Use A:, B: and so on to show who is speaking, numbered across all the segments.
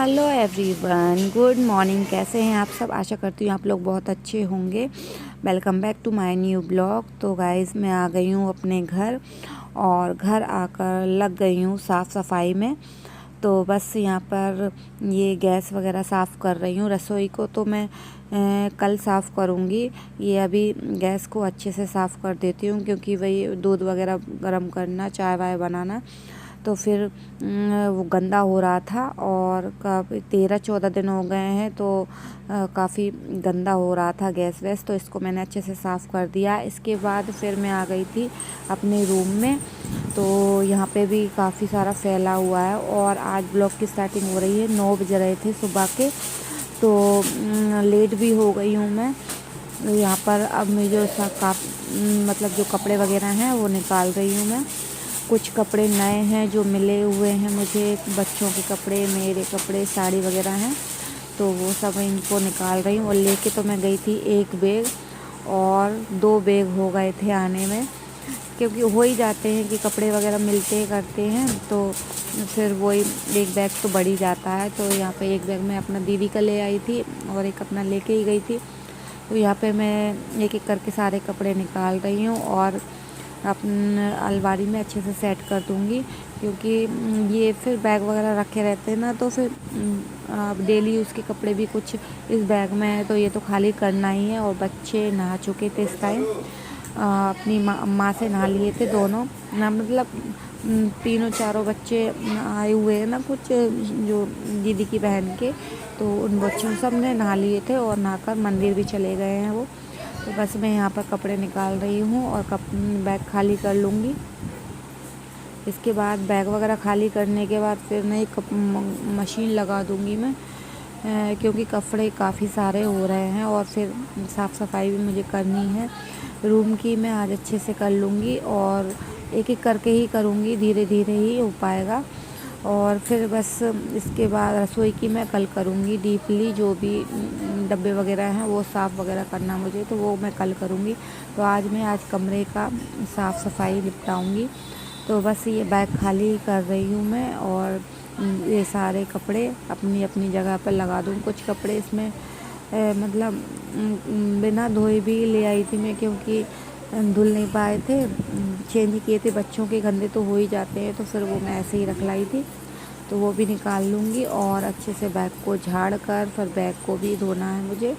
A: Hello everyone, good morning. कैसे हैं आप सब? आशा करती हूँ आप लोग बहुत अच्छे होंगे। Welcome back to my new blog. तो गाइज़, मैं आ गई हूँ अपने घर और घर आकर लग गई हूँ साफ़ सफाई में। तो बस यहाँ पर ये गैस वगैरह साफ़ कर रही हूँ। रसोई को तो मैं कल साफ़ करूँगी। ये अभी गैस को अच्छे से साफ़ कर देती हूँ, क्योंकि वही दूध वगैरह गर्म करना, चाय वाय बनाना, तो फिर वो गंदा हो रहा था। और काफ़ी 13-14 दिन हो गए हैं, तो काफ़ी गंदा हो रहा था गैस वैस। तो इसको मैंने अच्छे से साफ़ कर दिया। इसके बाद फिर मैं आ गई थी अपने रूम में। तो यहाँ पे भी काफ़ी सारा फैला हुआ है। और आज ब्लॉग की स्टार्टिंग हो रही है, 9 बज रहे थे सुबह के। तो लेट भी हो गई हूँ मैं। यहाँ पर अब मैं जो मतलब जो कपड़े वगैरह हैं वो निकाल रही हूँ मैं। कुछ कपड़े नए हैं जो मिले हुए हैं मुझे, बच्चों के कपड़े, मेरे कपड़े, साड़ी वगैरह हैं, तो वो सब इनको निकाल रही हूँ। और लेके तो मैं गई थी एक बैग, और 2 बैग हो गए थे आने में, क्योंकि हो ही जाते हैं कि कपड़े वगैरह मिलते करते हैं, तो फिर वही एक बैग तो बढ़ ही जाता है। तो यहाँ पे एक बैग मैं अपना दीदी का ले आई थी और एक अपना लेके ही गई थी। तो यहाँ पे मैं एक एक करके सारे कपड़े निकाल रही हूँ और अपने अलमारी में अच्छे से सेट कर दूँगी, क्योंकि ये फिर बैग वगैरह रखे रहते हैं ना, तो फिर डेली यूज़ के कपड़े भी कुछ इस बैग में है, तो ये तो खाली करना ही है। और बच्चे नहा चुके थे इस टाइम, अपनी माँ से नहा लिए थे दोनों ना, मतलब तीनों चारों बच्चे आए हुए हैं ना, कुछ जो दीदी की बहन के, तो उन बच्चों सब ने नहा लिए थे और नहाकर मंदिर भी चले गए हैं वो। तो बस मैं यहाँ पर कपड़े निकाल रही हूँ और बैग खाली कर लूँगी। इसके बाद बैग वगैरह खाली करने के बाद फिर मैं एक मशीन लगा दूँगी मैं, क्योंकि कपड़े काफ़ी सारे हो रहे हैं और फिर साफ़ सफाई भी मुझे करनी है रूम की। मैं आज अच्छे से कर लूँगी और एक एक करके ही करूँगी, धीरे धीरे ही हो पाएगा। और फिर बस इसके बाद रसोई की मैं कल करूँगी डीपली, जो भी डब्बे वगैरह हैं वो साफ़ वगैरह करना मुझे, तो वो मैं कल करूँगी। तो आज कमरे का साफ़ सफाई निपटाऊँगी। तो बस ये बैग खाली कर रही हूँ मैं, और ये सारे कपड़े अपनी अपनी जगह पर लगा दूँ। कुछ कपड़े इसमें मतलब बिना धोए भी ले आई थी मैं, क्योंकि धुल नहीं पाए थे, चेंज किए थे। बच्चों के गंदे तो हो ही जाते हैं, तो फिर वो मैं ऐसे ही रख लाई थी, तो वो भी निकाल लूँगी। और अच्छे से बैग को झाड़ कर फिर बैग को भी धोना है मुझे।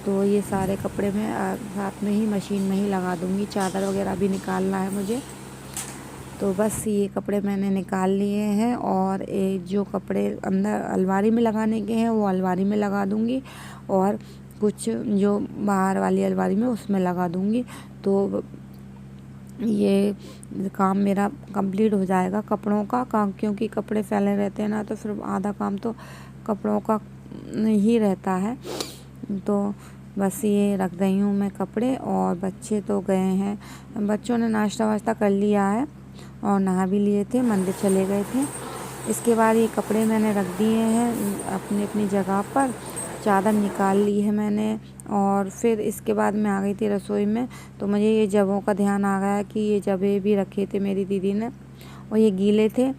A: तो ये सारे कपड़े मैं साथ में ही मशीन में ही लगा दूँगी। चादर वगैरह भी निकालना है मुझे। तो बस ये कपड़े मैंने निकाल लिए हैं, और जो कपड़े अंदर अलमारी में लगाने के हैं वो अलमारी में लगा दूँगी, और कुछ जो बाहर वाली अलमारी में उसमें लगा दूँगी। तो ये काम मेरा कंप्लीट हो जाएगा कपड़ों का काम, क्योंकि कपड़े फैले रहते हैं ना, तो फिर आधा काम तो कपड़ों का ही रहता है। तो बस ये रख रही हूँ मैं कपड़े। और बच्चे तो गए हैं, बच्चों ने नाश्ता वाश्ता कर लिया है और नहा भी लिए थे, मंदिर चले गए थे। इसके बाद ये कपड़े मैंने रख दिए हैं अपनी अपनी जगह पर, चादर निकाल ली है मैंने। और फिर इसके बाद मैं आ गई थी रसोई में। तो मुझे ये जबों का ध्यान आ गया कि ये जबे भी रखे थे मेरी दीदी ने और ये गीले थे,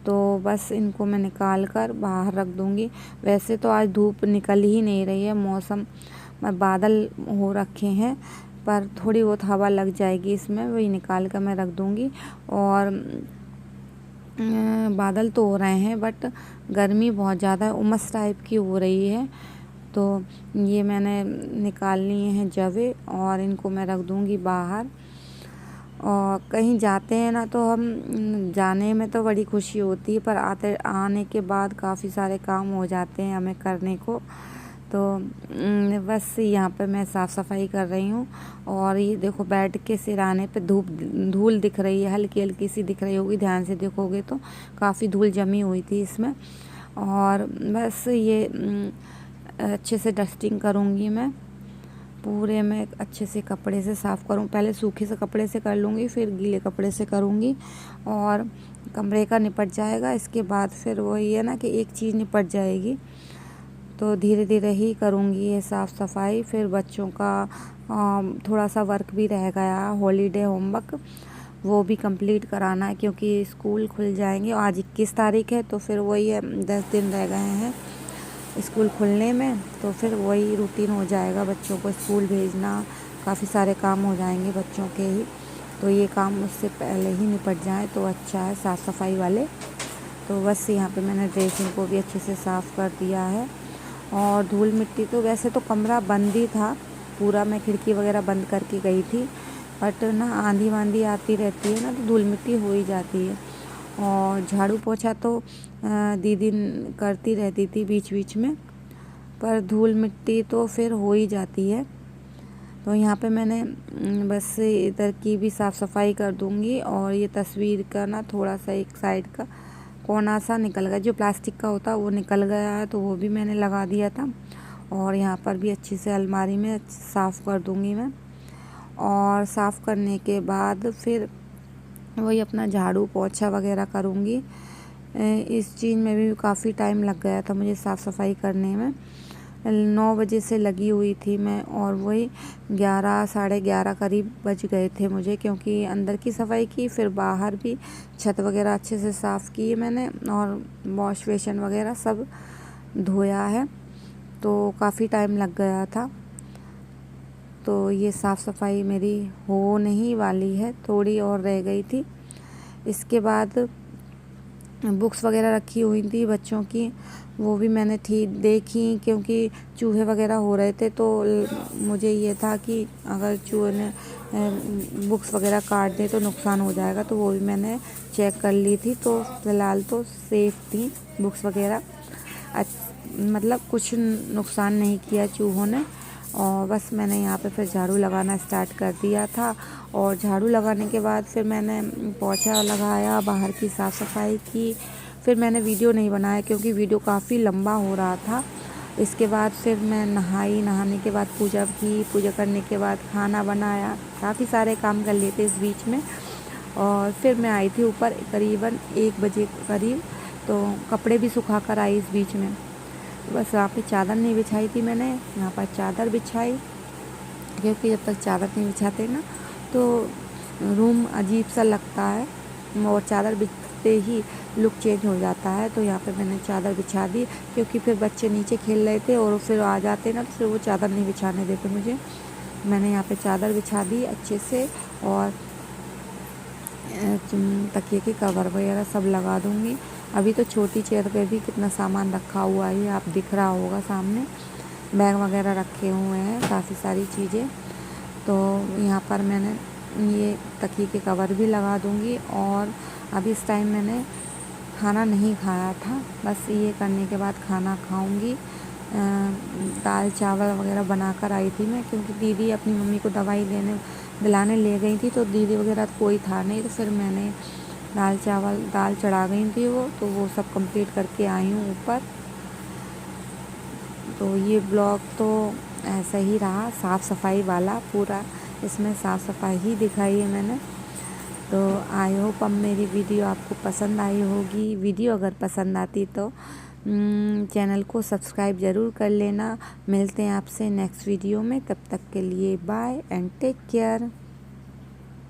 A: तो बस इनको मैं निकाल कर बाहर रख दूँगी। वैसे तो आज धूप निकल ही नहीं रही है, मौसम में बादल हो रखे हैं, पर थोड़ी बहुत हवा लग जाएगी इसमें, वही निकाल कर मैं रख दूँगी। और बादल तो हो रहे हैं, बट गर्मी बहुत ज़्यादा है, उमस टाइप की हो रही है। तो ये मैंने निकाल लिए हैं जवे, और इनको मैं रख दूँगी बाहर। और कहीं जाते हैं ना, तो हम जाने में तो बड़ी खुशी होती है, पर आने के बाद काफ़ी सारे काम हो जाते हैं हमें करने को। तो बस यहाँ पे मैं साफ़ सफाई कर रही हूँ। और ये देखो, बेड के सिराने पे धूल दिख रही है, हल्की हल्की सी दिख रही होगी, ध्यान से देखोगे तो काफ़ी धूल जमी हुई थी इसमें। और बस ये अच्छे से डस्टिंग करूँगी मैं, पूरे में अच्छे से कपड़े से साफ़ करूँ। पहले सूखे से कपड़े से कर लूँगी, फिर गीले कपड़े से करूँगी, और कमरे का निपट जाएगा। इसके बाद फिर वही है ना कि एक चीज़ निपट जाएगी। तो धीरे धीरे ही करूँगी ये साफ़ सफाई। फिर बच्चों का थोड़ा सा वर्क भी रह गया, हॉलीडे होमवर्क, वो भी कंप्लीट कराना है, क्योंकि स्कूल खुल जाएंगे। आज 21 तारीख है, तो फिर वही है, 10 दिन रह गए हैं स्कूल खुलने में, तो फिर वही रूटीन हो जाएगा, बच्चों को स्कूल भेजना, काफ़ी सारे काम हो जाएंगे बच्चों के ही। तो ये काम उससे पहले ही निपट जाए तो अच्छा है, साफ़ सफाई वाले। तो बस यहाँ पे मैंने ड्रेसिंग को भी अच्छे से साफ़ कर दिया है। और धूल मिट्टी तो वैसे तो कमरा बंद ही था पूरा, मैं खिड़की वगैरह बंद करके गई थी, बट ना आंधी वांधी आती रहती है ना, तो धूल मिट्टी हो ही जाती है। और झाड़ू पोछा तो दीदी करती रहती थी बीच बीच में, पर धूल मिट्टी तो फिर हो ही जाती है। तो यहाँ पे मैंने बस इधर की भी साफ़ सफाई कर दूँगी। और ये तस्वीर का ना थोड़ा सा एक साइड का कोना सा निकल गया, जो प्लास्टिक का होता है वो निकल गया है, तो वो भी मैंने लगा दिया था। और यहाँ पर भी अच्छी से अलमारी में साफ़ कर दूँगी मैं। और साफ़ करने के बाद फिर वही अपना झाड़ू पोछा वगैरह करूँगी। इस चीज़ में भी काफ़ी टाइम लग गया था मुझे साफ़ सफाई करने में। 9 बजे से लगी हुई थी मैं, और वही 11 साढ़े 11 करीब बज गए थे मुझे, क्योंकि अंदर की सफाई की, फिर बाहर भी छत वगैरह अच्छे से साफ़ की मैंने, और वॉश बेसिन वगैरह सब धोया है, तो काफ़ी टाइम लग गया था। तो ये साफ़ सफाई मेरी होने वाली है, थोड़ी और रह गई थी। इसके बाद बुक्स वगैरह रखी हुई थी बच्चों की, वो भी मैंने ठीक देखी, क्योंकि चूहे वगैरह हो रहे थे, तो मुझे ये था कि अगर चूहे ने बुक्स वगैरह काट दे तो नुकसान हो जाएगा, तो वो भी मैंने चेक कर ली थी। तो फ़िलहाल तो सेफ़ थी बुक्स वगैरह, मतलब कुछ नुकसान नहीं किया चूहों ने। और बस मैंने यहाँ पे फिर झाड़ू लगाना स्टार्ट कर दिया था। और झाड़ू लगाने के बाद फिर मैंने पोछा लगाया, बाहर की साफ़ सफाई की। फिर मैंने वीडियो नहीं बनाया क्योंकि वीडियो काफ़ी लंबा हो रहा था। इसके बाद फिर मैं नहाई, नहाने के बाद पूजा की, पूजा करने के बाद खाना बनाया, काफ़ी सारे काम कर लिए थे इस बीच में। और फिर मैं आई थी ऊपर करीबन 1 बजे करीब, तो कपड़े भी सुखा कर आई इस बीच में। बस वहाँ पे चादर नहीं बिछाई थी मैंने, यहाँ पर चादर बिछाई, क्योंकि जब तक चादर नहीं बिछाते ना तो रूम अजीब सा लगता है, और चादर बिछते ही लुक चेंज हो जाता है। तो यहाँ पे मैंने चादर बिछा दी, क्योंकि फिर बच्चे नीचे खेल रहे थे और फिर आ जाते ना, तो फिर वो चादर नहीं बिछाने देते मुझे। मैंने यहाँ पे चादर बिछा दी अच्छे से, और तकिए की कवर वगैरह सब लगा दूँगी। अभी तो छोटी चेयर पे भी कितना सामान रखा हुआ है, आप दिख रहा होगा सामने, बैग वगैरह रखे हुए हैं, काफ़ी सारी चीज़ें। तो यहाँ पर मैंने ये तकिए के कवर भी लगा दूँगी। और अभी इस टाइम मैंने खाना नहीं खाया था, बस ये करने के बाद खाना खाऊँगी। दाल चावल वगैरह बनाकर आई थी मैं, क्योंकि दीदी अपनी मम्मी को दवाई दिलाने ले गई थी, तो दीदी वगैरह कोई था नहीं, तो फिर मैंने दाल चढ़ा गई थी वो, तो वो सब कंप्लीट करके आई हूँ ऊपर। तो ये ब्लॉग तो ऐसा ही रहा, साफ़ सफाई वाला पूरा, इसमें साफ़ सफाई ही दिखाई है मैंने। तो आई होप अब मेरी वीडियो आपको पसंद आई होगी। वीडियो अगर पसंद आती तो चैनल को सब्सक्राइब ज़रूर कर लेना। मिलते हैं आपसे नेक्स्ट वीडियो में, तब तक के लिए बाय एंड टेक केयर।